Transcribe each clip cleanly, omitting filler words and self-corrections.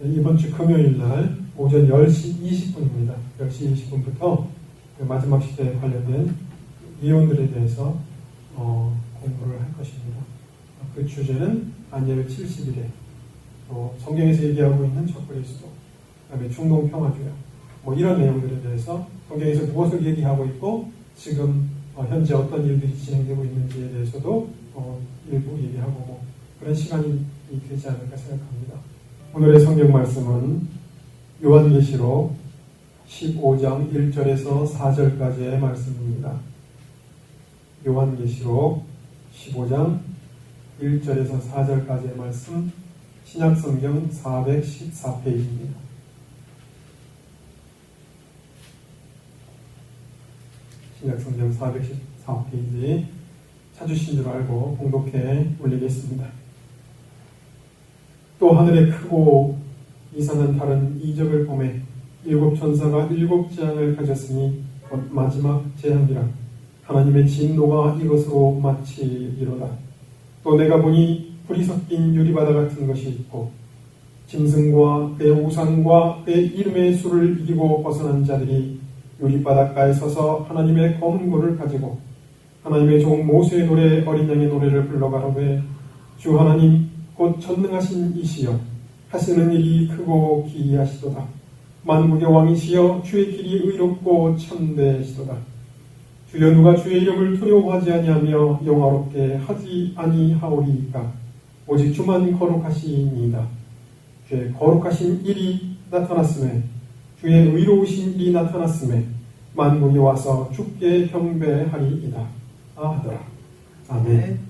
이번 주 금요일 날 오전 10시 20분입니다. 10시 20분부터 마지막 시대에 관련된 이론들에 대해서 공부를 할 것입니다. 그 주제는 다니엘 70일에 또 성경에서 얘기하고 있는 첫 그리스도, 그다음에 중동 평화주의, 이런 내용들에 대해서 성경에서 무엇을 얘기하고 있고 지금 현재 어떤 일들이 진행되고 있는지에 대해서도 일부 얘기하고 그런 시간이 되지 않을까 생각합니다. 오늘의 성경 말씀은 요한계시록 15장 1절에서 4절까지의 말씀입니다. 요한계시록 15장 1절에서 4절까지의 말씀, 신약성경 414페이지입니다. 신약성경 414페이지 찾으신 줄 알고 봉독해 올리겠습니다. 또 하늘에 크고 이상한 다른 이적을 보매 일곱 천사가 일곱 재앙을 가졌으니 마지막 재앙이라 하나님의 진노가 이것으로 마치리로다. 또 내가 보니 불이 섞인 유리바다 같은 것이 있고 짐승과 그의 우상과 그의 이름의 수를 이기고 벗어난 자들이 유리바닷가에 서서 하나님의 검은 고를 가지고 하나님의 종 모세의 노래 어린 양의 노래를 불러가로되 주 하나님 곧 전능하신 이시여 하시는 일이 크고 기이하시도다. 만국의 왕이시여 주의 길이 의롭고 참되시도다. 주여 누가 주의 이름을 두려워하지 아니하며 영화롭게 하지 아니하오리이까. 오직 주만 거룩하시니이다. 주의 거룩하신 일이 나타났음에 주의 의로우신 일이 나타났음에 만국이 와서 주께 경배하리이다 하더라. 아멘.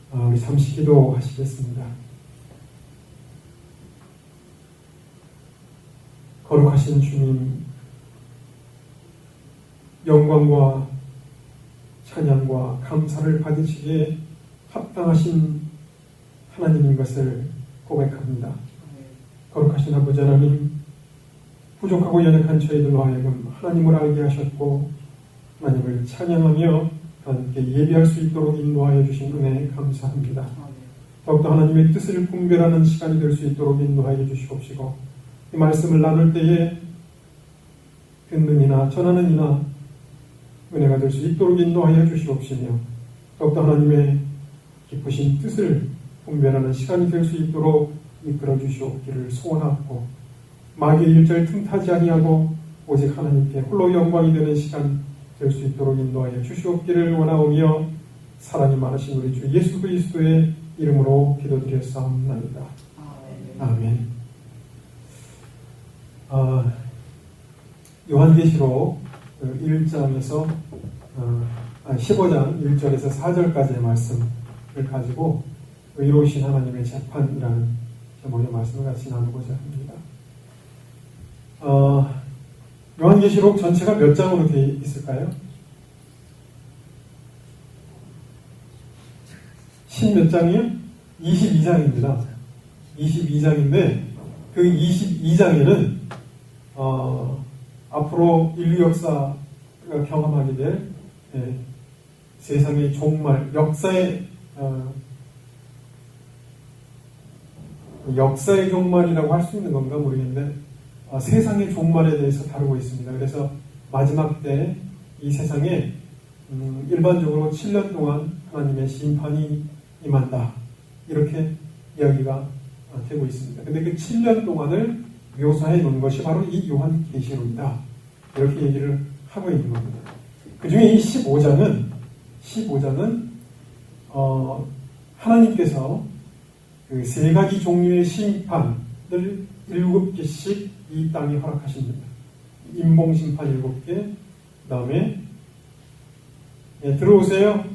우리 잠시 기도하시겠습니다. 거룩하신 주님, 영광과 찬양과 감사를 받으시기에 합당하신 하나님인 것을 고백합니다. 거룩하신 아버지 하나님, 부족하고 연약한 저희들로 하여금 하나님을 알게 하셨고 하나님을 찬양하며 하나님께 예배할 수 있도록 인도하여 주신 은혜에 감사합니다. 더욱더 하나님의 뜻을 분별하는 시간이 될 수 있도록 인도하여 주시옵시고 이 말씀을 나눌 때에 듣는 이나 전하는 이나 은혜가 될 수 있도록 인도하여 주시옵시며 더욱더 하나님의 기쁘신 뜻을 분별하는 시간이 될 수 있도록 이끌어 주시옵기를 소원하고 마귀의 일절 틈타지 아니하고 오직 하나님께 홀로 영광이 되는 시간 될 수 있도록 인도하여 주시옵기를 원하오며 사랑이 많으신 우리 주 예수 그리스도의 이름으로 기도드렸사옵나이다. 아멘. 요한계시록 1장에서 15장 1절에서 4절까지의 말씀을 가지고 의로우신 하나님의 재판이라는 제목의 말씀을 같이 나누고자 합니다. 요한계시록 전체가 몇 장으로 되어 있을까요? 10몇 장이요? 22장입니다. 22장인데 그 22장에는 앞으로 인류 역사가 경험하게 될 세상의 종말, 역사의 종말이라고 할 수 있는 건가 모르겠는데 세상의 종말에 대해서 다루고 있습니다. 그래서 마지막 때 이 세상에 일반적으로 7년 동안 하나님의 심판이 임한다. 이렇게 이야기가 되고 있습니다. 근데 그 7년 동안을 묘사해 놓은 것이 바로 이 요한계시록이다. 이렇게 얘기를 하고 있는 겁니다. 그 중에 이 15장은 하나님께서 그 세 가지 종류의 심판을 7개씩 이 땅에 허락하십니다. 인봉심판 7개, 그 다음에 들어오세요.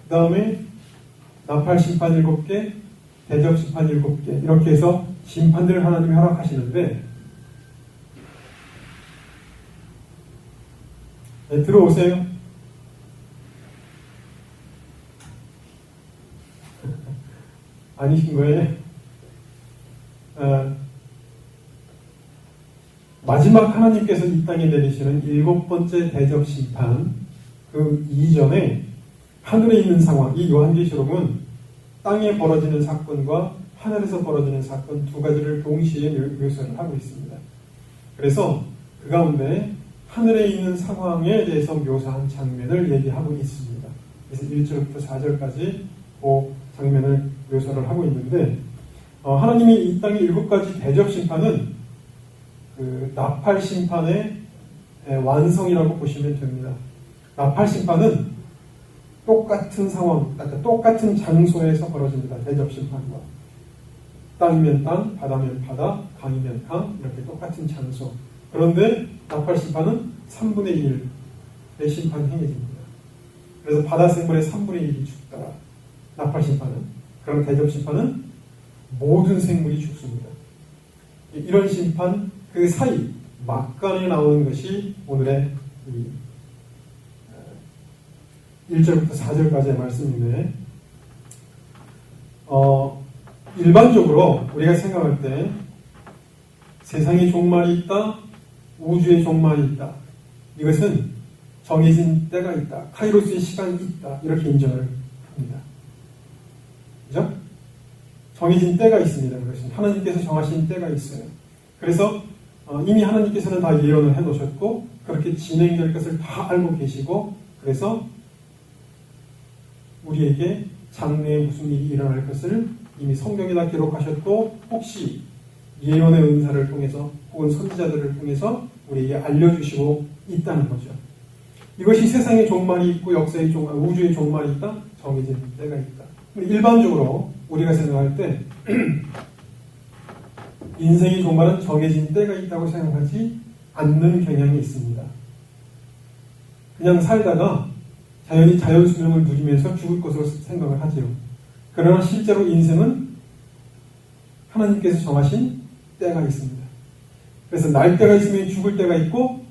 그 다음에 나팔심판 7개, 대접심판 7개 이렇게 해서 심판들을 하나님이 허락하시는데 들어오세요. 아니신 거예요? 마지막 하나님께서 이 땅에 내리시는 7번째 대접심판 그 이전에 하늘에 있는 상황, 이 요한계시록은 땅에 벌어지는 사건과 하늘에서 벌어지는 사건 두 가지를 동시에 묘사를 하고 있습니다. 그래서 그 가운데 하늘에 있는 상황에 대해서 묘사한 장면을 얘기하고 있습니다. 그래서 1절부터 4절까지 그 장면을 묘사를 하고 있는데 하나님이 이 땅의 7가지 대접 심판은 그 나팔 심판의 완성이라고 보시면 됩니다. 나팔 심판은 똑같은 상황, 똑같은 장소에서 벌어집니다. 대접 심판과. 땅이면 땅, 바다면 바다, 강이면 강, 이렇게 똑같은 장소. 그런데 나팔 심판은 3분의 1의 심판이 행해집니다. 그래서 바다 생물의 3분의 1이 죽더라. 나팔 심판은. 그럼 대접 심판은 모든 생물이 죽습니다. 이런 심판, 그 사이, 막간에 나오는 것이 오늘의 1절부터 4절까지의 말씀인데, 일반적으로 우리가 생각할 때 세상에 종말이 있다, 우주에 종말이 있다. 이것은 정해진 때가 있다. 카이로스의 시간이 있다. 이렇게 인정을 합니다. 그죠? 정해진 때가 있습니다. 그것은 하나님께서 정하신 때가 있어요. 그래서 이미 하나님께서는 다 예언을 해놓으셨고 그렇게 진행될 것을 다 알고 계시고 그래서 우리에게 장래에 무슨 일이 일어날 것을 이미 성경에다 기록하셨고 혹시 예언의 은사를 통해서 혹은 선지자들을 통해서 우리에게 알려주시고 있다는 거죠. 이것이 세상의 종말이 있고 역사의 종말, 우주의 종말이 있다. 정해진 때가 있다. 일반적으로 우리가 생각할 때 인생의 종말은 정해진 때가 있다고 생각하지 않는 경향이 있습니다. 그냥 살다가 자연히 자연수명을 누리면서 죽을 것으로 생각을 하지요. 그러나 실제로 인생은 하나님께서 정하신 때가 있습니다. 그래서 날 때가 있으면 죽을 때가 있고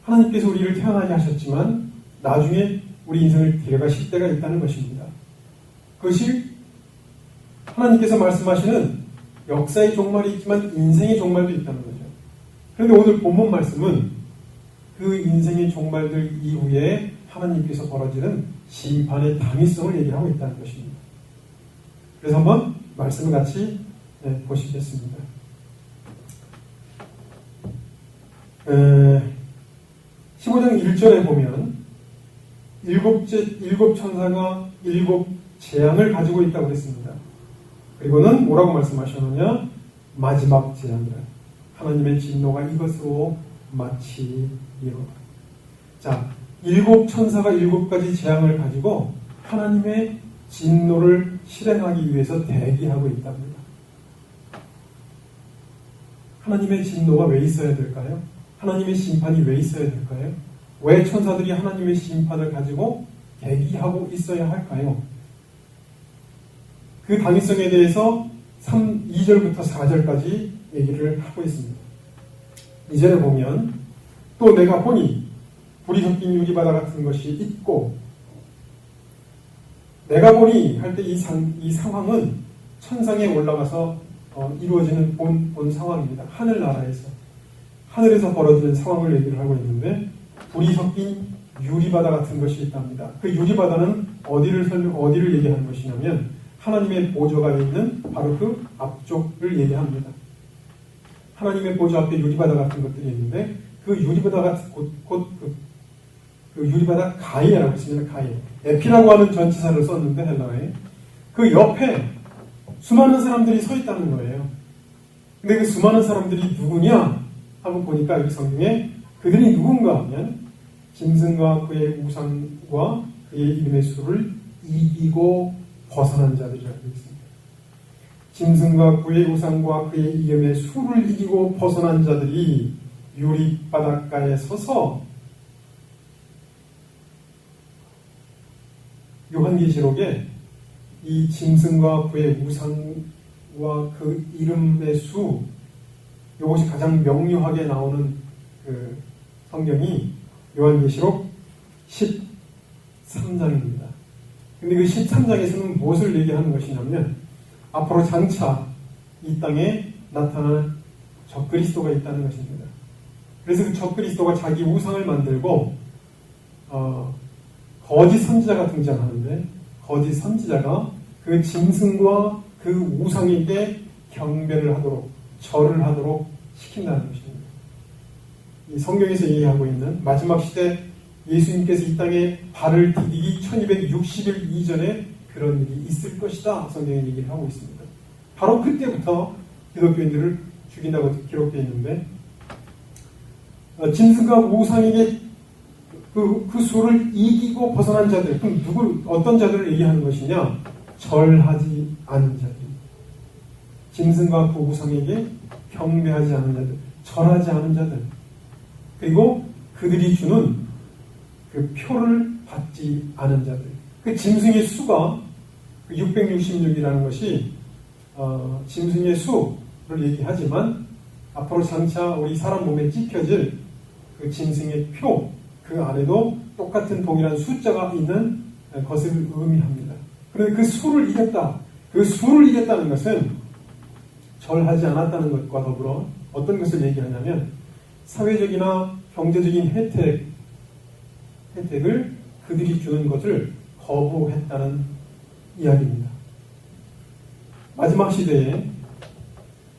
하나님께서 우리를 태어나게 하셨지만 나중에 우리 인생을 데려가실 때가 있다는 것입니다. 그것이 하나님께서 말씀하시는 역사의 종말이 있지만 인생의 종말도 있다는 거죠. 그런데 오늘 본문 말씀은 그 인생의 종말들 이후에 하나님께서 벌어지는 심판의 당위성을 얘기하고 있다는 것입니다. 그래서 한번 말씀을 같이 보시겠습니다. 15장 1절에 보면 일곱 천사가 7 재앙을 가지고 있다고 했습니다. 그리고는 뭐라고 말씀하셨느냐? 마지막 재앙이라. 하나님의 진노가 이것으로 마치리로다. 자, 7 천사가 7가지 재앙을 가지고 하나님의 진노를 실행하기 위해서 대기하고 있답니다. 하나님의 진노가 왜 있어야 될까요? 하나님의 심판이 왜 있어야 될까요? 왜 천사들이 하나님의 심판을 가지고 대기하고 있어야 할까요? 그 당위성에 대해서 2절부터 4절까지 얘기를 하고 있습니다. 2절에 보면 또 내가 보니 불이 섞인 유리바다 같은 것이 있고 내가 보니 할 때 이 상황은 천상에 올라가서 이루어지는 본 상황입니다. 하늘나라에서 하늘에서 벌어지는 상황을 얘기를 하고 있는데 불이 섞인 유리바다 같은 것이 있답니다. 그 유리바다는 어디를 얘기하는 것이냐면 하나님의 보좌가 있는 바로 그 앞쪽을 얘기합니다. 하나님의 보좌 앞에 유리바다 같은 것들이 있는데 그 유리바다 같은 그 유리바다 가이라고 있습니다. 가이. 에피라고 하는 전치사를 썼는데 헬라어에 그 옆에 수많은 사람들이 서 있다는 거예요. 근데 그 수많은 사람들이 누구냐 하고 보니까 여기 성경에 그들이 누군가 하면 짐승과 그의 우상과 그의 이름의 수를 이기고 벗어난 자들이라고 있습니다. 짐승과 그의 우상과 그의 이름의 수를 이기고 벗어난 자들이 유리바닷가에 서서 요한계시록에 이 짐승과 그의 우상과 그 이름의 수 이것이 가장 명료하게 나오는 그 성경이 요한계시록 13장입니다. 근데 그 13장에서는 무엇을 얘기하는 것이냐면 앞으로 장차 이 땅에 나타날 적그리스도가 있다는 것입니다. 그래서 그 적그리스도가 자기 우상을 만들고 거짓 선지자가 등장하는데 거짓 선지자가 그 짐승과 그 우상에게 경배를 하도록, 절을 하도록 시킨다는 것입니다. 이 성경에서 얘기하고 있는 마지막 시대 예수님께서 이 땅에 발을 디디기 1260일 이전에 그런 일이 있을 것이다. 성경에 얘기를 하고 있습니다. 바로 그때부터 기독교인들을 죽인다고 기록되어 있는데, 짐승과 우상에게 그 수를 이기고 벗어난 자들, 그럼 어떤 자들을 얘기하는 것이냐? 절하지 않은 자들. 짐승과 그 우상에게 경배하지 않은 자들, 절하지 않은 자들. 그리고 그들이 주는 그 표를 받지 않은 자들. 그 짐승의 수가 666이라는 것이 짐승의 수를 얘기하지만 앞으로 장차 우리 사람 몸에 찍혀질 그 짐승의 표, 그 안에도 똑같은 동일한 숫자가 있는 것을 의미합니다. 그런데 그 수를 이겼다. 그 수를 이겼다는 것은 절하지 않았다는 것과 더불어 어떤 것을 얘기하냐면 사회적이나 경제적인 혜택을 그들이 주는 것을 거부했다는 이야기입니다. 마지막 시대에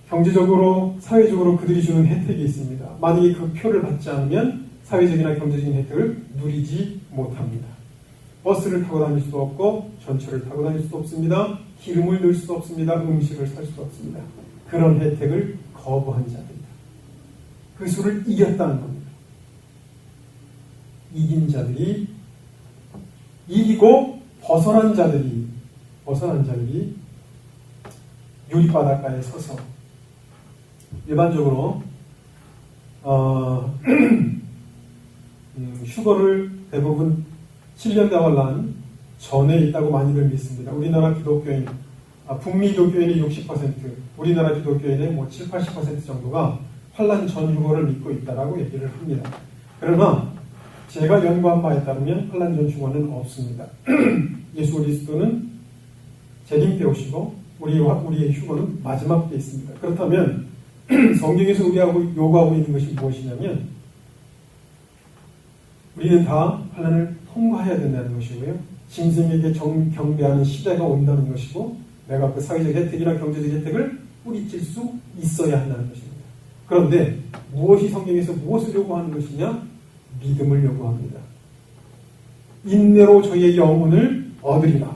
경제적으로, 사회적으로 그들이 주는 혜택이 있습니다. 만약에 그 표를 받지 않으면 사회적이나 경제적인 혜택을 누리지 못합니다. 버스를 타고 다닐 수도 없고 전철을 타고 다닐 수도 없습니다. 기름을 넣을 수도 없습니다. 음식을 살 수도 없습니다. 그런 혜택을 거부한 자들이다. 그 수를 이겼다는 겁니다. 이긴 자들이, 이기고 벗어난 자들이 유리바닷가에 서서 일반적으로 휴거를 대부분 7년대환란 전에 있다고 많이들 믿습니다. 우리나라 기독교인, 북미 기독교인의 60%, 우리나라 기독교인의 7, 80% 정도가 환란 전 휴거를 믿고 있다라고 얘기를 합니다. 그러나 제가 연구한 바에 따르면 환란 전 휴거는 없습니다. 예수 그리스도는 재림 때 오시고 우리의 휴거는 마지막 때 있습니다. 그렇다면 성경에서 우리하고 요구하고 있는 것이 무엇이냐면 우리는 다 환란을 통과해야 된다는 것이고요. 짐승에게 경배하는 시대가 온다는 것이고 내가 그 사회적 혜택이나 경제적 혜택을 뿌리칠 수 있어야 한다는 것입니다. 그런데 무엇이 성경에서 무엇을 요구하는 것이냐? 믿음을 요구합니다. 인내로 저희의 영혼을 얻으리라.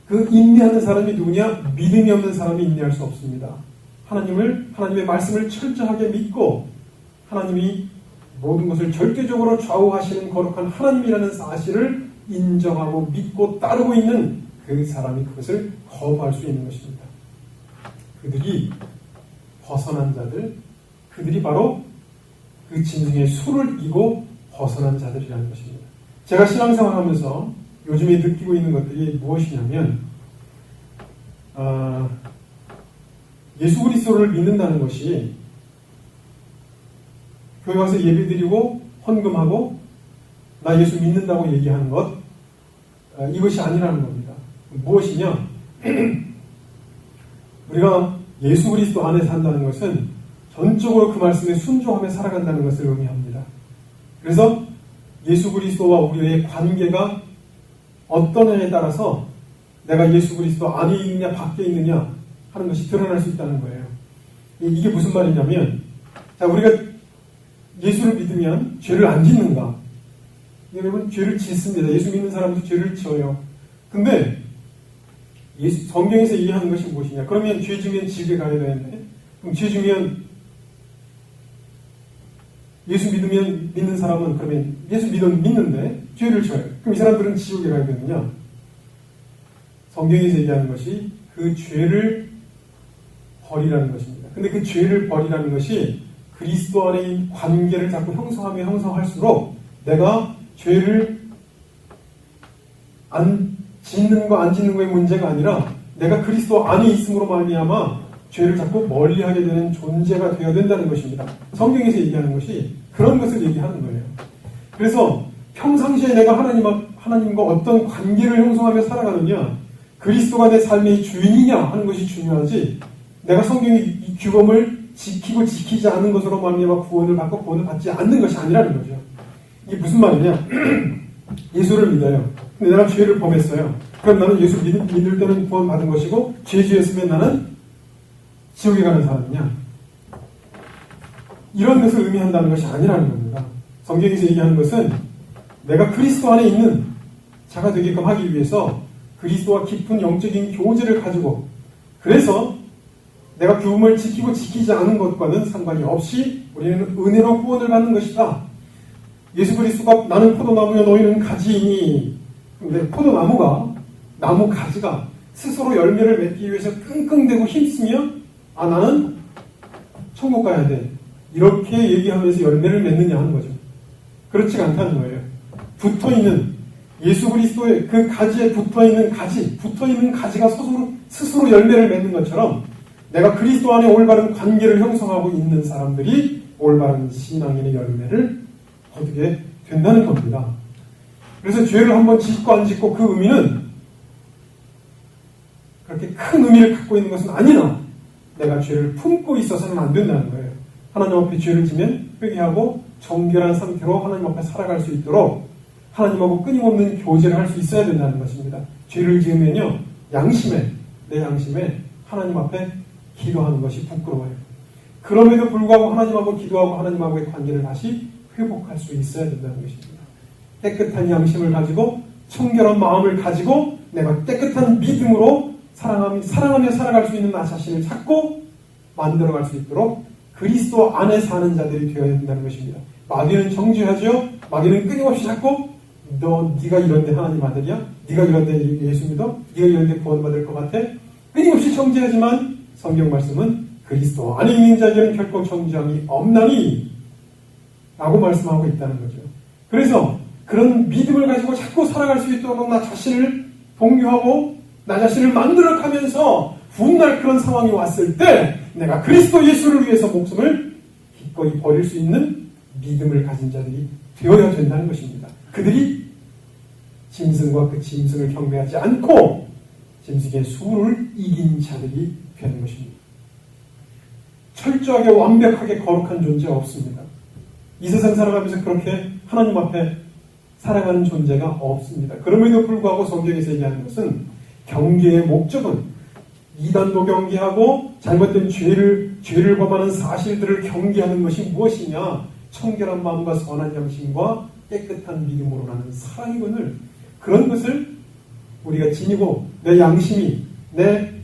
그 인내하는 사람이 누구냐? 믿음이 없는 사람이 인내할 수 없습니다. 하나님의 말씀을 철저하게 믿고 하나님이 모든 것을 절대적으로 좌우하시는 거룩한 하나님이라는 사실을 인정하고 믿고 따르고 있는 그 사람이 그것을 거부할 수 있는 것입니다. 그들이 벗어난 자들, 그들이 바로 그 짐승의 수를 이기고 벗어난 자들이라는 것입니다. 제가 신앙생활하면서 요즘에 느끼고 있는 것들이 무엇이냐면 예수 그리스도를 믿는다는 것이 교회 와서 예배드리고 헌금하고 나 예수 믿는다고 얘기하는 것, 이것이 아니라는 겁니다. 무엇이냐? 우리가 예수 그리스도 안에 산다는 것은 전적으로 그 말씀에 순종하며 살아간다는 것을 의미합니다. 그래서 예수 그리스도와 우리의 관계가 어떠냐에 따라서 내가 예수 그리스도 안에 있느냐 밖에 있느냐 하는 것이 드러날 수 있다는 거예요. 이게 무슨 말이냐면, 자, 우리가 예수를 믿으면 죄를 안 짓는가? 여러분, 죄를 짓습니다. 예수 믿는 사람도 죄를 지어요. 근데 성경에서 얘기하는 것이 무엇이냐? 그러면 죄 지면 지옥에 가야 되는데, 그럼 죄 지면 예수 믿는 사람은 그러면 예수 믿는데 죄를 지어요. 그럼 이 사람들은 지옥에 가야 되느냐? 성경에서 얘기하는 것이 그 죄를 버리라는 것입니다. 근데 그 죄를 버리라는 것이 그리스도 안에 있는 관계를 자꾸 형성하며 형성할수록 내가 죄를 안 짓는 거 안 짓는 거의 문제가 아니라 내가 그리스도 안에 있음으로 말미암아 죄를 자꾸 멀리하게 되는 존재가 되어야 된다는 것입니다. 성경에서 얘기하는 것이 그런 것을 얘기하는 거예요. 그래서 평상시에 내가 하나님과 어떤 관계를 형성하며 살아가느냐, 그리스도가 내 삶의 주인이냐 하는 것이 중요하지, 내가 성경의 이 규범을 지키고 지키지 않은 것으로 말미암아 구원을 받고 구원을 받지 않는 것이 아니라는 거죠. 이게 무슨 말이냐? 예수를 믿어요. 근데 내가 죄를 범했어요. 그럼 나는 예수 믿을 때는 구원받은 것이고 죄 지었으면 나는 지옥에 가는 사람이냐? 이런 것을 의미한다는 것이 아니라는 겁니다. 성경에서 얘기하는 것은 내가 그리스도 안에 있는 자가 되게끔 하기 위해서 그리스도와 깊은 영적인 교제를 가지고, 그래서 내가 규범을 지키고 지키지 않은 것과는 상관이 없이 우리는 은혜로 구원을 받는 것이다. 예수 그리스도가 나는 포도나무여 너희는 가지이니, 근데 포도나무가, 나무 가지가 스스로 열매를 맺기 위해서 끙끙대고 힘쓰며 나는 천국 가야 돼, 이렇게 얘기하면서 열매를 맺느냐 하는 거죠. 그렇지가 않다는 거예요. 붙어있는 예수 그리스도의 그 가지에 붙어있는 가지가 스스로 열매를 맺는 것처럼 내가 그리스도 안에 올바른 관계를 형성하고 있는 사람들이 올바른 신앙인의 열매를 얻게 된다는 겁니다. 그래서 죄를 한번 짓고 안 짓고 그 의미는 그렇게 큰 의미를 갖고 있는 것은 아니나 내가 죄를 품고 있어서는 안 된다는 거예요. 하나님 앞에 죄를 지면 회개하고 정결한 상태로 하나님 앞에 살아갈 수 있도록 하나님하고 끊임없는 교제를 할 수 있어야 된다는 것입니다. 죄를 지으면요, 내 양심에 하나님 앞에 기도하는 것이 부끄러워요. 그럼에도 불구하고 하나님하고 기도하고 하나님하고의 관계를 다시 회복할 수 있어야 된다는 것입니다. 깨끗한 양심을 가지고 청결한 마음을 가지고 내가 깨끗한 믿음으로 사랑하며 살아갈 수 있는 나 자신을 찾고 만들어갈 수 있도록 그리스도 안에 사는 자들이 되어야 된다는 것입니다. 마귀는 정죄하죠. 마귀는 끊임없이 찾고 네가 이런데 하나님 아들이야? 네가 이런데 예수 믿어? 네가 이런데 구원받을 것 같아? 끊임없이 정죄하지만 성경 말씀은 그리스도 안에 있는 자에게는 결코 정죄함이 없나니 라고 말씀하고 있다는 거죠. 그래서 그런 믿음을 가지고 자꾸 살아갈 수 있도록 나 자신을 동요하고 나 자신을 만들어가면서 훗날 그런 상황이 왔을 때 내가 그리스도 예수를 위해서 목숨을 기꺼이 버릴 수 있는 믿음을 가진 자들이 되어야 된다는 것입니다. 그들이 짐승과 그 짐승을 경배하지 않고 짐승의 수를 이긴 자들이 되는 것입니다. 철저하게 완벽하게 거룩한 존재 없습니다. 이 세상 살아가면서 그렇게 하나님 앞에 살아가는 존재가 없습니다. 그럼에도 불구하고 성경에서 얘기하는 것은 경계의 목적은 이단도 경계하고 잘못된 죄를 범하는 사실들을 경계하는 것이 무엇이냐? 청결한 마음과 선한 양심과 깨끗한 믿음으로 나는 사랑이군을, 그런 것을 우리가 지니고 내 양심이, 내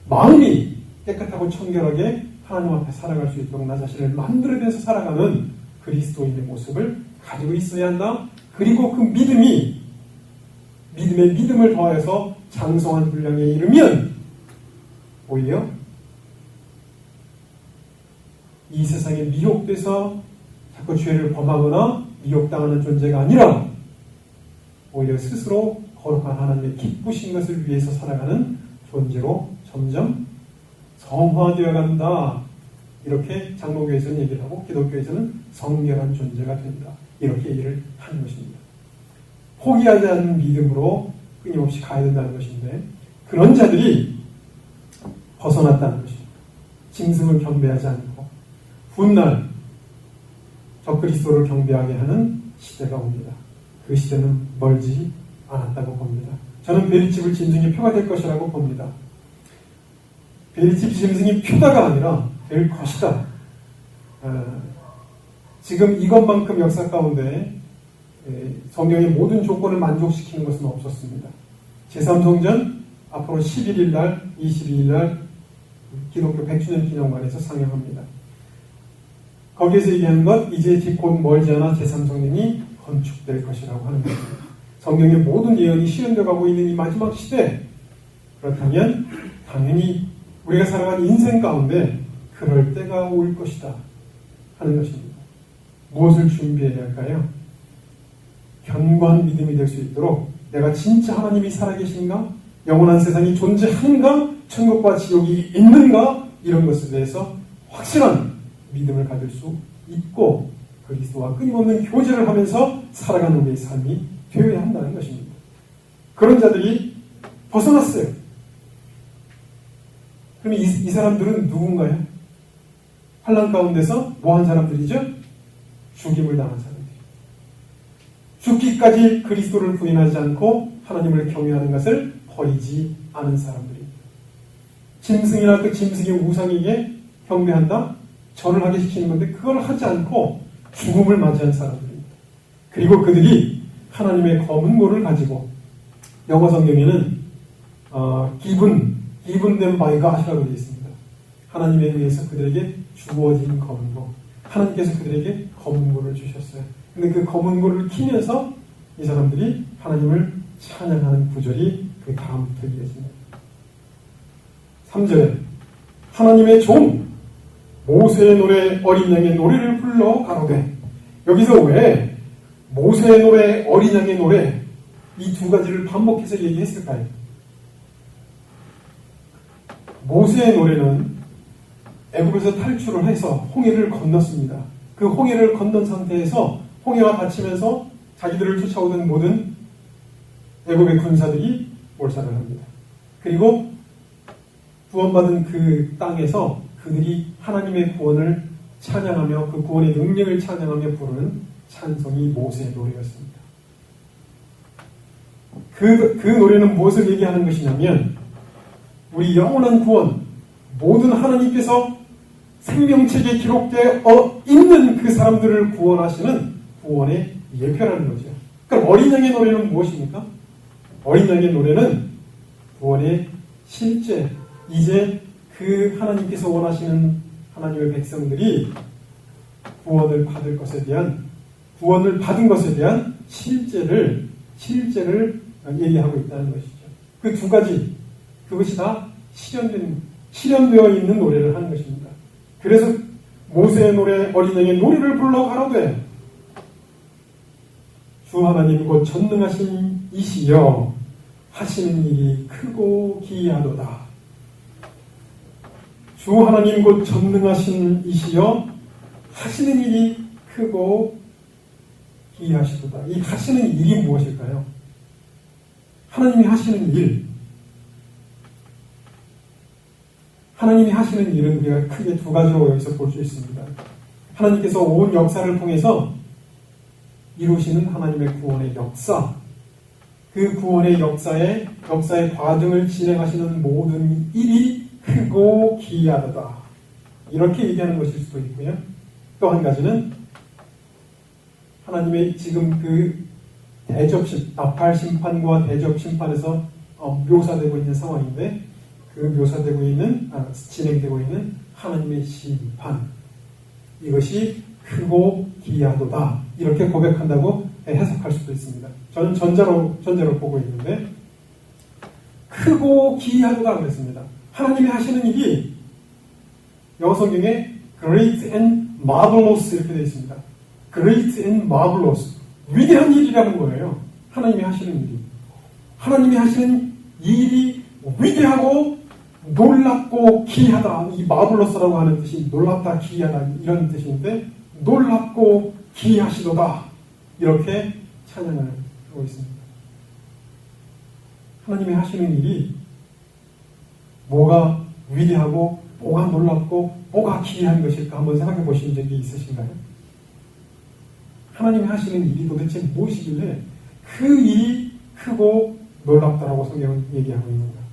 마음이 깨끗하고 청결하게 하나님 앞에 살아갈 수 있도록 나 자신을 만들어내서 살아가는 그리스도인의 모습을 가지고 있어야 한다. 그리고 그 믿음이 믿음에 믿음을 더해서 장성한 분량에 이르면 오히려 이 세상에 미혹돼서 자꾸 죄를 범하거나 미혹당하는 존재가 아니라 오히려 스스로 거룩한 하나님의 기쁘신 것을 위해서 살아가는 존재로 점점 성화되어 간다. 이렇게 장로교에서는 얘기를 하고 기독교에서는 성결한 존재가 된다. 이렇게 얘기를 하는 것입니다. 포기하지 않는 믿음으로 끊임없이 가야 된다는 것인데, 그런 자들이 벗어났다는 것입니다. 짐승을 경배하지 않고 훗날 적그리스도를 경배하게 하는 시대가 옵니다. 그 시대는 멀지 않았다고 봅니다. 저는 베리집을 짐승의 표가 될 것이라고 봅니다. 베리집 짐승이 표다가 아니라 될 것이다. 지금 이것만큼 역사 가운데 성경의 모든 조건을 만족시키는 것은 없었습니다. 제3성전 앞으로 11일날, 22일날 기독교 100주년 기념관에서 상영합니다. 거기에서 얘기하는 것, 이제 곧 멀지 않아 제3성전이 건축될 것이라고 하는 것입니다. 성경의 모든 예언이 실현되어 가고 있는 이 마지막 시대, 그렇다면 당연히 우리가 살아가는 인생 가운데 그럴 때가 올 것이다 하는 것입니다. 무엇을 준비해야 할까요? 견고한 믿음이 될 수 있도록 내가 진짜 하나님이 살아계신가? 영원한 세상이 존재하는가? 천국과 지옥이 있는가? 이런 것에 대해서 확실한 믿음을 가질 수 있고 그리스도와 끊임없는 교제를 하면서 살아가는 우리의 삶이 되어야 한다는 것입니다. 그런 자들이 벗어났어요. 그럼 이 사람들은 누군가요? 환난 가운데서 뭐한 사람들이죠? 죽임을 당한 사람들. 죽기까지 그리스도를 부인하지 않고 하나님을 경외하는 것을 버리지 않은 사람들입니다. 짐승이나 그 짐승의 우상에게 경배한다? 절을 하게 시키는 건데 그걸 하지 않고 죽음을 맞이한 사람들입니다. 그리고 그들이 하나님의 검은 고를 가지고 영어 성경에는 given them by God이라고 되어 있습니다. 하나님에 의해서 그들에게 주어진 검은 고, 하나님께서 그들에게 검은 고를 주셨어요. 근데 그 검은 고를 키면서 이 사람들이 하나님을 찬양하는 구절이 그 다음부터 이어집니다. 3절에 하나님의 종 모세의 노래 어린 양의 노래를 불러 가로되, 여기서 왜 모세의 노래 어린 양의 노래 이 두 가지를 반복해서 얘기했을까요? 모세의 노래는 애굽에서 탈출을 해서 홍해를 건넜습니다. 그 홍해를 건넌 상태에서 홍해와 닫히면서 자기들을 쫓아오던 모든 애굽의 군사들이 몰살을 합니다. 그리고 구원받은 그 땅에서 그들이 하나님의 구원을 찬양하며 그 구원의 능력을 찬양하며 부르는 찬송이 모세의 노래였습니다. 그 노래는 무엇을 얘기하는 것이냐면 우리 영원한 구원, 모든 하나님께서 생명책에 기록되어 있는 그 사람들을 구원하시는 구원의 예표라는 거죠. 그럼 어린 양의 노래는 무엇입니까? 어린 양의 노래는 구원의 실제, 이제 그 하나님께서 원하시는 하나님의 백성들이 구원을 받을 것에 대한, 구원을 받은 것에 대한 실제를 얘기하고 있다는 것이죠. 그 두 가지, 그것이 다 실현되어 있는 노래를 하는 것입니다. 그래서 모세의 노래 어린 양의 노래를 불러 가로되, 주 하나님 곧 전능하신 이시여 하시는 일이 크고 기이하도다. 주 하나님 곧 전능하신 이시여 하시는 일이 크고 기이하시도다. 이 하시는 일이 무엇일까요? 하나님이 하시는 일. 하나님이 하시는 일은 우리가 크게 두 가지로 여기서 볼 수 있습니다. 하나님께서 온 역사를 통해서 이루시는 하나님의 구원의 역사, 그 구원의 역사의 과정을 진행하시는 모든 일이 크고 기이하다. 이렇게 얘기하는 것일 수도 있고요. 또 한 가지는 하나님의 지금 그 나팔 심판과 대접 심판에서 묘사되고 있는 상황인데, 그 진행되고 있는 하나님의 심판, 이것이 크고 기이하도다. 이렇게 고백한다고 해석할 수도 있습니다. 저는 전자로 보고 있는데, 크고 기이하도다 그랬습니다. 하나님이 하시는 일이 영어 성경에 great and marvelous 이렇게 되어 있습니다. great and marvelous, 위대한 일이라는 거예요. 하나님이 하시는 일이. 하나님이 하시는 일이 위대하고 놀랍고 기이하다. 이 마블러스라고 하는 뜻이 놀랍다, 기이하다 이런 뜻인데, 놀랍고 기이하시도다. 이렇게 찬양을 하고 있습니다. 하나님이 하시는 일이 뭐가 위대하고 뭐가 놀랍고 뭐가 기이한 것일까 한번 생각해 보신 적이 있으신가요? 하나님이 하시는 일이 도대체 무엇이길래 그 일이 크고 놀랍다라고 성경은 얘기하고 있는가?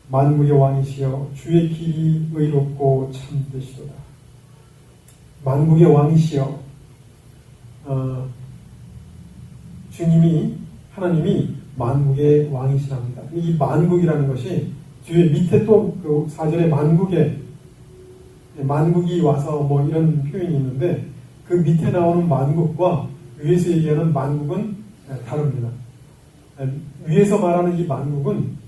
만국의 왕이시여 주의 길이 의롭고 참되시도다. 만국의 왕이시여, 하나님이 만국의 왕이시랍니다. 이 만국이라는 것이 뒤에 밑에 또 그 4절에 만국이 와서 뭐 이런 표현이 있는데, 그 밑에 나오는 만국과 위에서 얘기하는 만국은 다릅니다. 위에서 말하는 이 만국은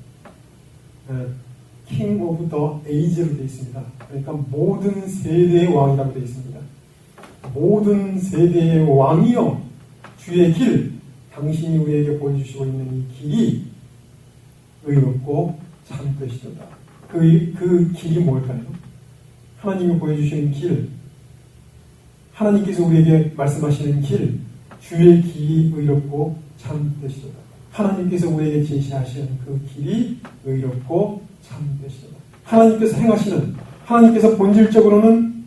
King of the Age로 되어 있습니다. 그러니까 모든 세대의 왕이라고 되어 있습니다. 모든 세대의 왕이여 주의 길, 당신이 우리에게 보여주시고 있는 이 길이 의롭고 참되시도다. 그 길이 뭘까요? 하나님이 보여주시는 길, 하나님께서 우리에게 말씀하시는 길, 주의 길이 의롭고 참되시도다. 하나님께서 우리에게 제시하시는 그 길이 의롭고 참되시도다. 하나님께서 본질적으로는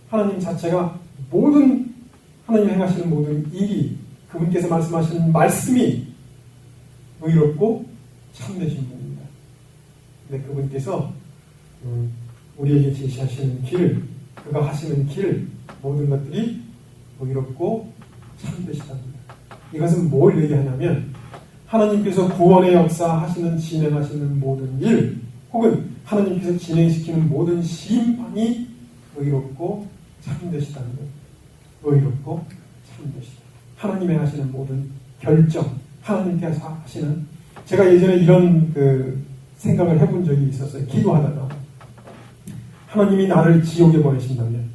하나님 자체가 하나님 행하시는 모든 일이, 그분께서 말씀하시는 말씀이 의롭고 참되신 분입니다. 근데 그분께서 우리에게 제시하시는 길, 그가 하시는 길, 모든 것들이 의롭고 참되시답니다. 이것은 뭘 얘기하냐면 하나님께서 구원의 역사 하시는 진행하시는 모든 일, 혹은 하나님께서 진행시키는 모든 심판이 의롭고 참되시다는 것. 의롭고 참되시다. 하나님의 하시는 모든 결정, 하나님께서 하시는, 제가 예전에 이런 생각을 해본 적이 있었어요. 기도하다가 하나님이 나를 지옥에 보내신다면,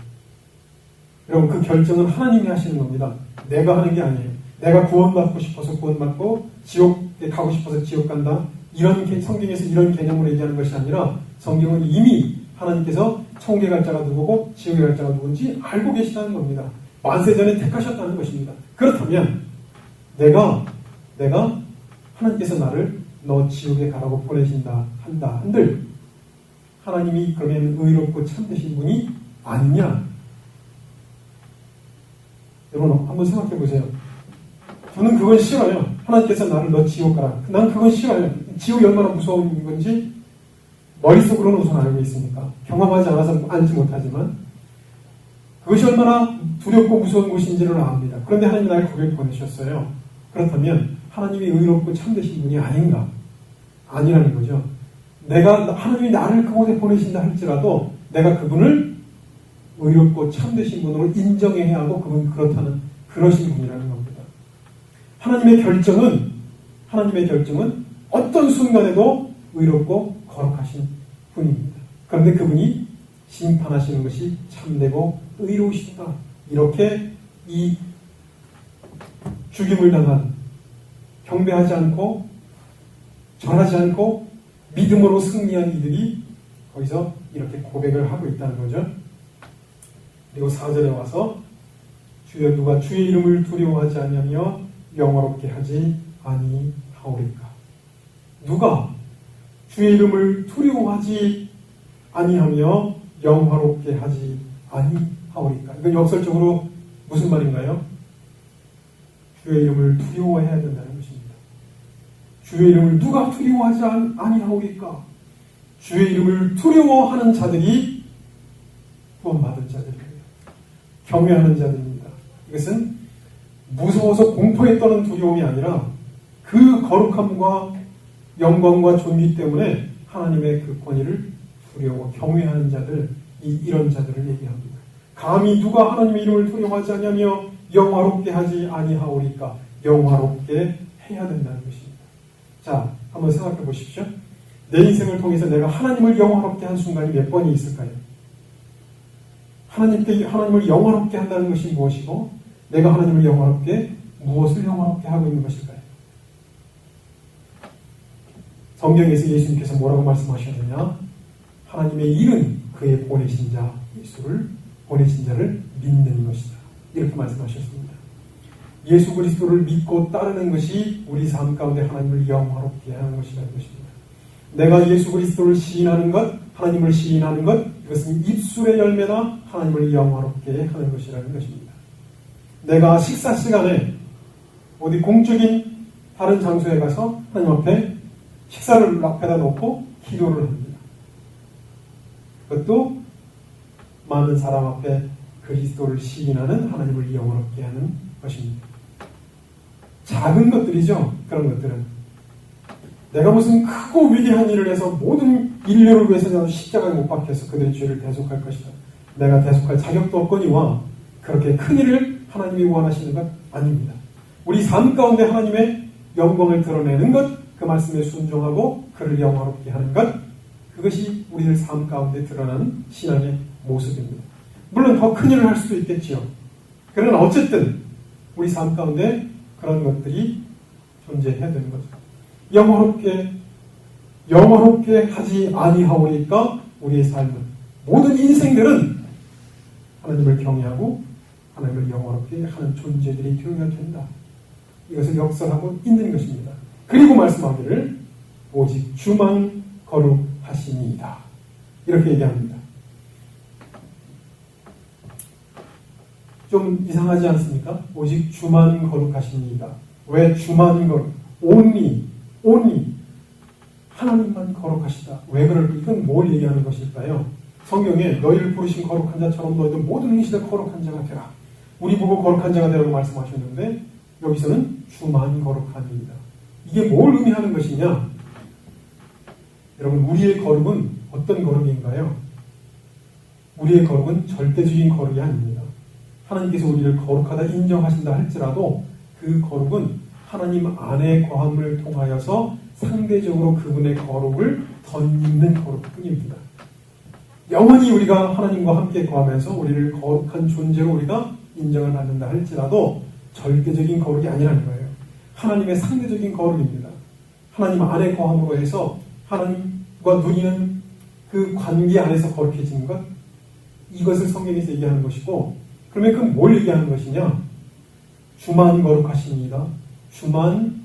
여러분 그 결정은 하나님이 하시는 겁니다. 내가 하는 게 아니에요. 내가 구원받고 싶어서 구원받고 지옥에 가고 싶어서 지옥 간다, 이런 성경에서 이런 개념으로 얘기하는 것이 아니라 성경은 이미 하나님께서 천국에 갈 자가 누구고 지옥에 갈 자가 누군지 알고 계시다는 겁니다. 만세전에 택하셨다는 것입니다. 그렇다면 내가 하나님께서 나를 너 지옥에 가라고 보내신다 한다 한들 하나님이 그러면 의롭고 참되신 분이 아니냐? 여러분 한번 생각해 보세요. 저는 그건 싫어요. 하나님께서 나를 너 지옥 가라. 난 그건 싫어요. 지옥이 얼마나 무서운 건지 머릿속으로는 우선 알고 있으니까, 경험하지 않아서 알지 못하지만 그것이 얼마나 두렵고 무서운 곳인지를 압니다. 그런데 하나님이 나를 거기에 보내셨어요. 그렇다면 하나님이 의롭고 참되신 분이 아닌가? 아니라는 거죠. 하나님이 나를 그곳에 보내신다 할지라도 내가 그분을 의롭고 참되신 분으로 인정해야 하고, 그분 그러신 분이라는 겁니다. 하나님의 결정은 어떤 순간에도 의롭고 거룩하신 분입니다. 그런데 그분이 심판하시는 것이 참되고 의로우시다. 이렇게 이 죽임을 당한, 경배하지 않고 절하지 않고 믿음으로 승리한 이들이 거기서 이렇게 고백을 하고 있다는 거죠. 그리고 4절에 와서 주여 누가 주의 이름을 두려워하지 아니하며 영화롭게 하지 아니하오리까. 누가 주의 이름을 두려워하지 아니하며 영화롭게 하지 아니하오리까. 이건 역설적으로 무슨 말인가요? 주의 이름을 두려워해야 된다는 것입니다. 주의 이름을 누가 두려워하지 아니하오리까. 주의 이름을 두려워하는 자들이 구원받은 자들이에요. 경외하는 자들입니다. 이것은 무서워서 공포에 떠는 두려움이 아니라 그 거룩함과 영광과 존귀 때문에 하나님의 그 권위를 두려워 경외하는 자들, 이런 자들을 얘기합니다. 감히 누가 하나님의 이름을 두려워하지 아니하며 영화롭게 하지 아니하오리까. 영화롭게 해야 된다는 것입니다. 자, 한번 생각해 보십시오. 내 인생을 통해서 내가 하나님을 영화롭게 한 순간이 몇 번이 있을까요? 하나님을 영화롭게 한다는 것이 무엇이고, 내가 하나님을 영화롭게, 무엇을 영화롭게 하고 있는 것일까요? 성경에서 예수님께서 뭐라고 말씀하셨느냐? 하나님의 일은 그의 보내신 자 예수를, 보내신 자를 믿는 것이다. 이렇게 말씀하셨습니다. 예수 그리스도를 믿고 따르는 것이 우리 삶 가운데 하나님을 영화롭게 하는 것이라는 것입니다. 내가 예수 그리스도를 시인하는 것, 하나님을 시인하는 것, 이것은 입술의 열매나 하나님을 영화롭게 하는 것이라는 것입니다. 내가 식사 시간에 어디 공적인 다른 장소에 가서 하나님 앞에 식사를 앞에다 놓고 기도를 합니다. 그것도 많은 사람 앞에 그리스도를 시인하는 하나님을 영화롭게 하는 것입니다. 작은 것들이죠. 그런 것들은 내가 무슨 크고 위대한 일을 해서 모든 인류를 위해서 나도 십자가에 못 박혀서 그들의 죄를 대속할 것이다. 내가 대속할 자격도 없거니와 그렇게 큰 일을 하나님이 원하시는 것 아닙니다. 우리 삶 가운데 하나님의 영광을 드러내는 것, 그 말씀에 순종하고 그를 영화롭게 하는 것, 그것이 우리들 삶 가운데 드러나는 신앙의 모습입니다. 물론 더 큰 일을 할 수도 있겠지요. 그러나 어쨌든 우리 삶 가운데 그런 것들이 존재해야 되는 거죠. 영화롭게 하지 아니하오니까 우리의 삶은, 모든 인생들은 하나님을 경외하고 하나님을 영화롭게 하는 존재들이 되어야 된다. 이것을 역설하고 있는 것입니다. 그리고 말씀하기를 오직 주만 거룩하시니이다. 이렇게 얘기합니다. 좀 이상하지 않습니까? 오직 주만 거룩하십니다. 왜 주만 거룩? only 하나님만 거룩하시다. 왜 그럴까? 이건 뭘 얘기하는 것일까요? 성경에 너희를 부르신 거룩한 자처럼 너희도 모든 행실에 거룩한 자가 되라. 우리 보고 거룩한 자가 되라고 말씀하셨는데 여기서는 주만 거룩합니다. 이게 뭘 의미하는 것이냐? 여러분, 우리의 거룩은 어떤 거룩인가요? 우리의 거룩은 절대적인 거룩이 아닙니다. 하나님께서 우리를 거룩하다 인정하신다 할지라도 그 거룩은 하나님 안에 거함을 통하여서 상대적으로 그분의 거룩을 덧입는 거룩뿐입니다. 영원히 우리가 하나님과 함께 거하면서 우리를 거룩한 존재로 우리가 인정을 받는다 할지라도 절대적인 거룩이 아니라는 거예요. 하나님의 상대적인 거룩입니다. 하나님 안에 거함으로 해서 하나님과 누리는 그 관계 안에서 거룩해지는 것, 이것을 성경에서 얘기하는 것이고, 그러면 그건 뭘 얘기하는 것이냐? 주만 거룩하십니다. 주만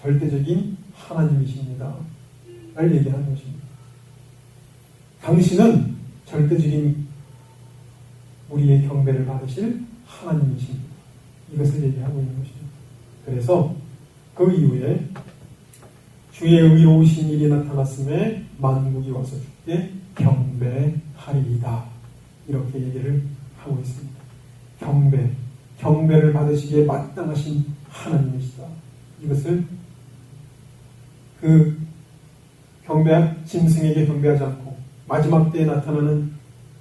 절대적인 하나님이십니다. 를 얘기하는 것입니다. 당신은 절대적인 우리의 경배를 받으실 하나님이십니다. 이것을 얘기하고 있는 것입니다. 그래서 그 이후에 주의 의로우신 일이 나타났음에 만국이 와서 주께 경배하리이다. 이렇게 얘기를 하고 있습니다. 경배를 받으시기에 마땅하신 하나님이시다. 이것을 그 짐승에게 경배하지 않고 마지막 때에 나타나는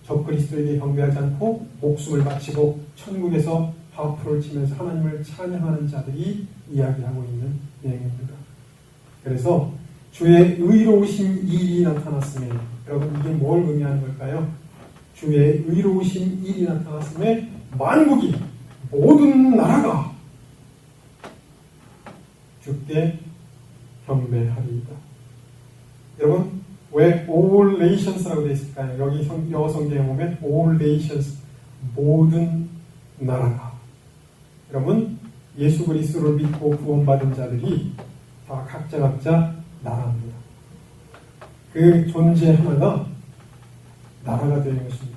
적그리스도에게 경배하지 않고 목숨을 바치고 천국에서 하프를 치면서 하나님을 찬양하는 자들이 이야기하고 있는 내용입니다. 그래서 주의 의로우신 일이 나타났음에, 여러분 이게 뭘 의미하는 걸까요? 주의 의로우신 일이 나타났음에 만국이, 모든 나라가 주께 경배하리이다. 여러분, 왜 all nations라고 되어 있을까요? 여기 영어 성경에 보면 all nations, 모든 나라가. 여러분, 예수 그리스도를 믿고 구원받은 자들이 다 각자 나라입니다. 그 존재 하나가 나라가 되는 것입니다.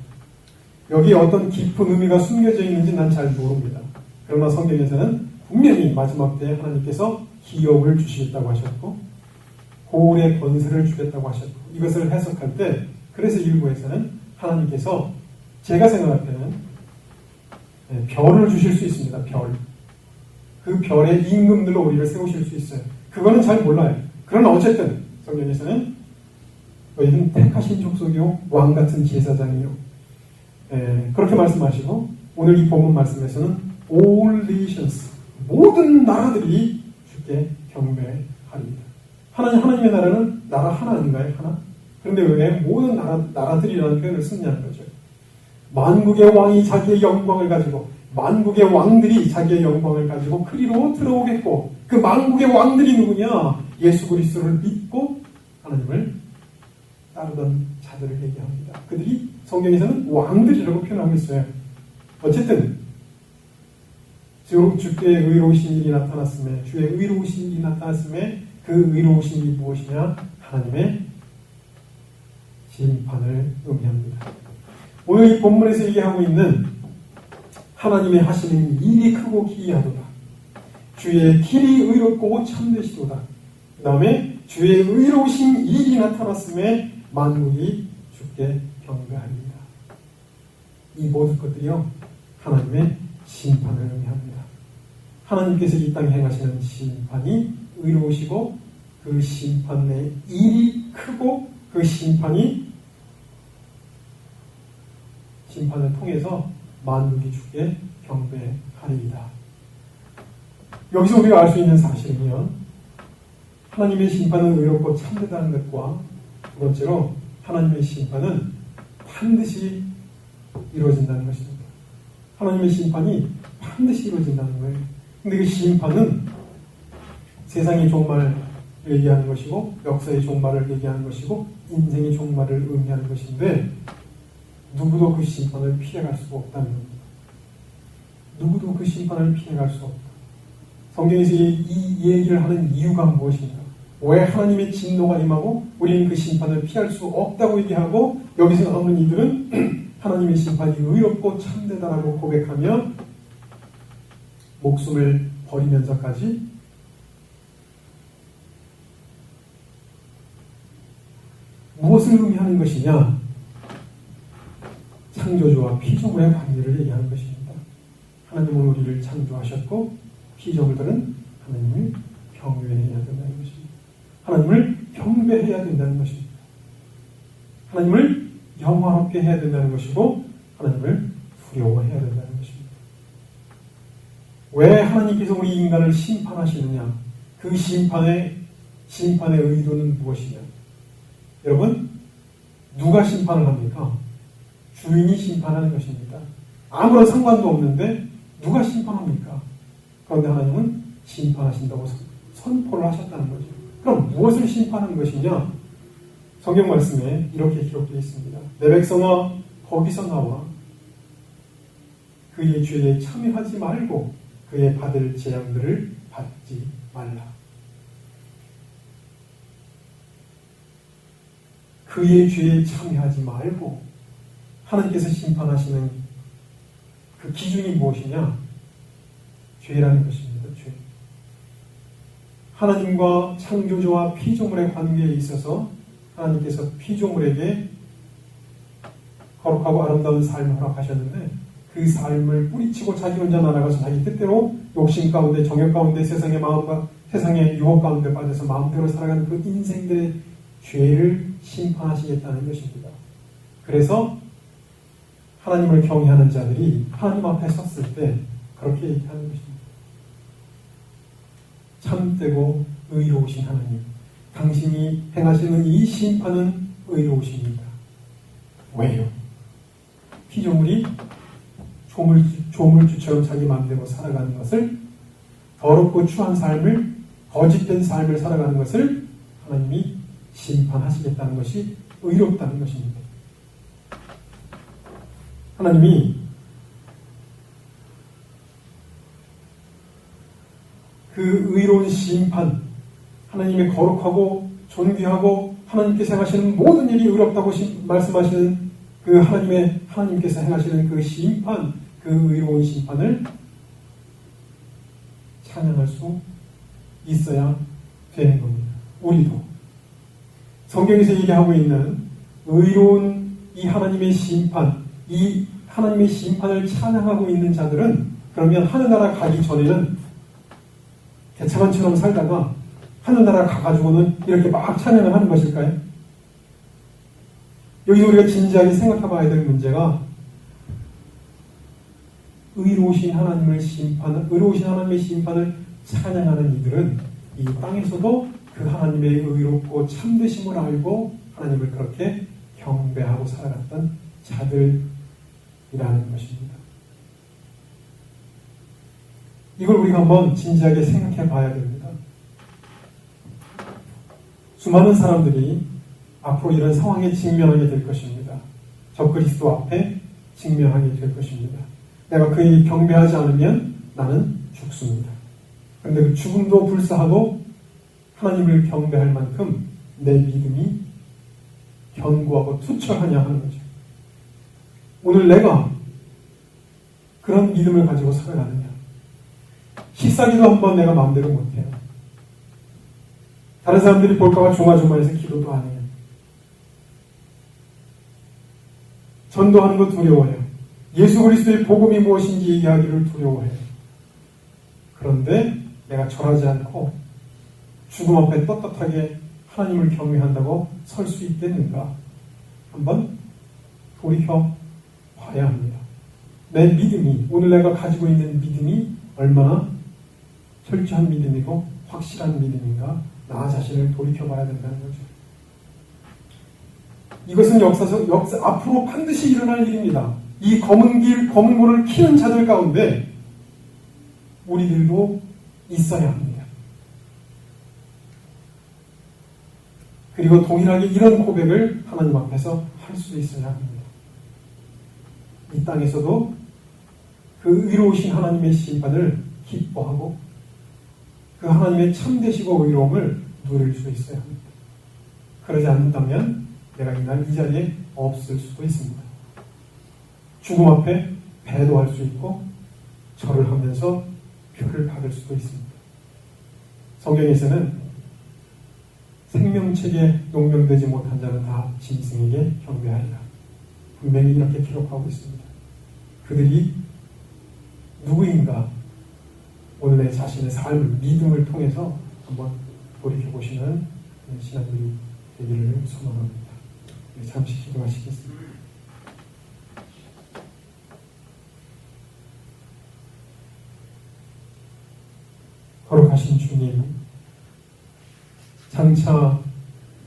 여기에 어떤 깊은 의미가 숨겨져 있는지 난 잘 모릅니다. 그러나 성경에서는 분명히 마지막 때에 하나님께서 기업을 주시겠다고 하셨고 고울의 권세를 주겠다고 하셨고, 이것을 해석할 때 그래서 일부에서는 하나님께서 제가 생각할 때는 별을 주실 수 있습니다. 별. 그 별의 임금들로 우리를 세우실 수 있어요. 그거는 잘 몰라요. 그러나 어쨌든 성경에서는 너희는 택하신 족속이요 왕 같은 제사장이요, 그렇게 말씀하시고, 오늘 이 본문 말씀에서는 all nations, 모든 나라들이 주께 경배하리이다. 하나님의 나라는 나라 하나 아닌가요? 하나? 그런데 왜 모든 나라들이라는 표현을 쓰냐는 거죠. 만국의 왕이 자기의 영광을 가지고, 만국의 왕들이 자기의 영광을 가지고 그리로 들어오겠고, 그 만국의 왕들이 누구냐? 예수 그리스도를 믿고 하나님을 따르던 자들을 얘기합니다. 그들이 성경에서는 왕들이라고 표현하고 있어요. 어쨌든 주께 의로우신 일이 나타났음에, 주의 의로우신 일이 나타났음에, 그 의로우신 일이 무엇이냐? 하나님의 심판을 의미합니다. 오늘 이 본문에서 얘기하고 있는 하나님의 하시는 일이 크고 기이하도다. 주의 길이 의롭고 참되시도다. 그 다음에 주의 의로우신 일이 나타났음에 만국이 주께 경배하리이다. 이 모든 것들이요, 하나님의 심판을 의미합니다. 하나님께서 이 땅에 행하시는 심판이 의로우시고, 그 심판의 일이 크고, 그 심판을 통해서 만국이 주께 경배하리이다. 여기서 우리가 알 수 있는 사실은요, 하나님의 심판은 의롭고 참되다는 것과, 두 번째로 하나님의 심판은 반드시 이루어진다는 것입니다. 하나님의 심판이 반드시 이루어진다는 거예요. 근데 그 심판은 세상의 종말을 얘기하는 것이고, 역사의 종말을 얘기하는 것이고, 인생의 종말을 의미하는 것인데, 누구도 그 심판을 피해갈 수가 없다는 겁니다. 누구도 그 심판을 피해갈 수 없다. 성경에서 이 얘기를 하는 이유가 무엇인가? 왜 하나님의 진노가 임하고 우리는 그 심판을 피할 수 없다고 얘기하고, 여기서 나오는 이들은 하나님의 심판이 의롭고 참되다라고 고백하며 목숨을 버리면서까지 무엇을 의미하는 것이냐? 창조주와 피조물의 관계를 얘기하는 것입니다. 하나님은 우리를 창조하셨고 피조물들은 하나님을 경외해야 된다는 것입니다. 하나님을 경배해야 된다는 것입니다. 하나님을 영화롭게 해야 된다는 것이고 하나님을 두려워해야 된다는 것입니다. 왜 하나님께서 우리 인간을 심판하시느냐? 그 심판의 의도는 무엇이냐? 여러분, 누가 심판을 합니까? 주인이 심판하는 것입니다. 아무런 상관도 없는데 누가 심판합니까? 그런데 하나님은 심판하신다고 선포를 하셨다는 거죠. 그럼 무엇을 심판하는 것이냐? 성경 말씀에 이렇게 기록되어 있습니다. 내 백성아 거기서 나와 그의 죄에 참여하지 말고 그의 받을 재앙들을 받지 말라. 그의 죄에 참여하지 말고 하나님께서 심판하시는 그 기준이 무엇이냐? 죄라는 것입니다. 죄. 하나님과 창조주와 피조물의 관계에 있어서 하나님께서 피조물에게 거룩하고 아름다운 삶을 허락하셨는데 그 삶을 뿌리치고 자기 혼자 날아가서 자기 뜻대로 욕심 가운데 정욕 가운데 세상의 마음과 세상의 유혹 가운데 빠져서 마음대로 살아가는 그 인생들의 죄를 심판하시겠다는 것입니다. 그래서 하나님을 경외하는 자들이 하나님 앞에 섰을 때 그렇게 얘기하는 것입니다. 참되고 의로우신 하나님, 당신이 행하시는 이 심판은 의로우십니다. 왜요? 피조물이 조물주처럼 자기 마음대로 살아가는 것을, 더럽고 추한 삶을, 거짓된 삶을 살아가는 것을 하나님이 심판하시겠다는 것이 의롭다는 것입니다. 하나님이 그 의로운 심판, 하나님의 거룩하고 존귀하고 하나님께서 행하시는 모든 일이 의롭다고 말씀하시는 그 하나님께서 행하시는 그 심판, 그 의로운 심판을 찬양할 수 있어야 되는 겁니다. 우리도 성경에서 얘기하고 있는 의로운 이 하나님의 심판, 이 하나님의 심판을 찬양하고 있는 자들은 그러면 하늘나라 가기 전에는 대차관처럼 살다가 하늘나라 가가지고는 이렇게 막 찬양을 하는 것일까요? 여기서 우리가 진지하게 생각해 봐야 될 문제가 의로우신 하나님의 심판을 찬양하는 이들은 이 땅에서도 그 하나님의 의롭고 참되심을 알고 하나님을 그렇게 경배하고 살아갔던 자들이라는 것입니다. 이걸 우리가 한번 진지하게 생각해 봐야 됩니다. 수많은 사람들이 앞으로 이런 상황에 직면하게 될 것입니다. 적그리스도 앞에 직면하게 될 것입니다. 내가 그에게 경배하지 않으면 나는 죽습니다. 그런데 그 죽음도 불사하고 하나님을 경배할 만큼 내 믿음이 견고하고 투철하냐 하는 거죠. 오늘 내가 그런 믿음을 가지고 살아가느냐. 식사기도 한번 내가 마음대로 못해요. 다른 사람들이 볼까봐 조마조마해서 기도도 안 해요. 전도하는 거 두려워해요. 예수 그리스도의 복음이 무엇인지 얘기하기를 두려워해요. 그런데 내가 절하지 않고 죽음 앞에 떳떳하게 하나님을 경외한다고 설 수 있겠는가? 한번 돌이켜 봐야 합니다. 내 믿음이, 오늘 내가 가지고 있는 믿음이 얼마나 철저한 믿음이고 확실한 믿음인가? 나 자신을 돌이켜봐야 된다는 거죠. 이것은 앞으로 반드시 일어날 일입니다. 이 검은 고를 키는 자들 가운데 우리들도 있어야 합니다. 그리고 동일하게 이런 고백을 하나님 앞에서 할 수 있어야 합니다. 이 땅에서도 그 의로우신 하나님의 심판을 기뻐하고 그 하나님의 참되시고 의로움을 누릴 수 있어야 합니다. 그러지 않는다면 내가 이날 이 자리에 없을 수도 있습니다. 죽음 앞에 배도할 수 있고 절을 하면서 표를 받을 수도 있습니다. 성경에서는 생명책에 농명되지 못한 자는 다 짐승에게 경배하리라. 분명히 이렇게 기록하고 있습니다. 그들이 누구인가 오늘의 자신의 삶을 믿음을 통해서 한번 돌이켜보시는 신앙들이 되기를 소망합니다. 잠시 기도하시겠습니다. 거룩하신 주님, 장차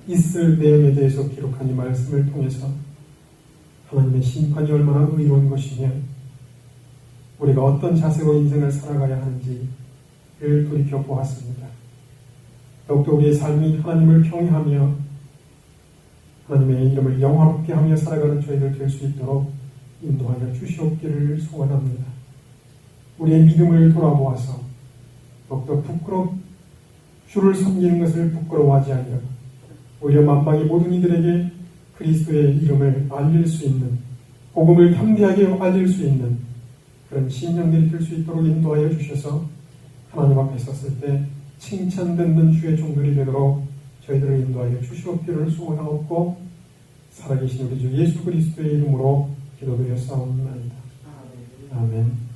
있을 내용에 대해서 기록한 이 말씀을 통해서 하나님의 심판이 얼마나 의로운 것이며 우리가 어떤 자세로 인생을 살아가야 하는지를 돌이켜 보았습니다. 더욱더 우리의 삶이 하나님을 경외하며 하나님의 이름을 영화롭게 하며 살아가는 저희들 될 수 있도록 인도하여 주시옵기를 소원합니다. 우리의 믿음을 돌아보아서 더욱더 주를 섬기는 것을 부끄러워하지 아니하 오히려 만방의 모든 이들에게 그리스도의 이름을 알릴 수 있는, 복음을 담대하게 알릴 수 있는 그런 심령들이 될 수 있도록 인도하여 주셔서 하나님 앞에 섰을 때 칭찬받는 주의 종들이 되도록 저희들을 인도하여 주시옵기를 소원하옵고 살아계신 우리 주 예수 그리스도의 이름으로 기도드렸사옵나이다. 아멘.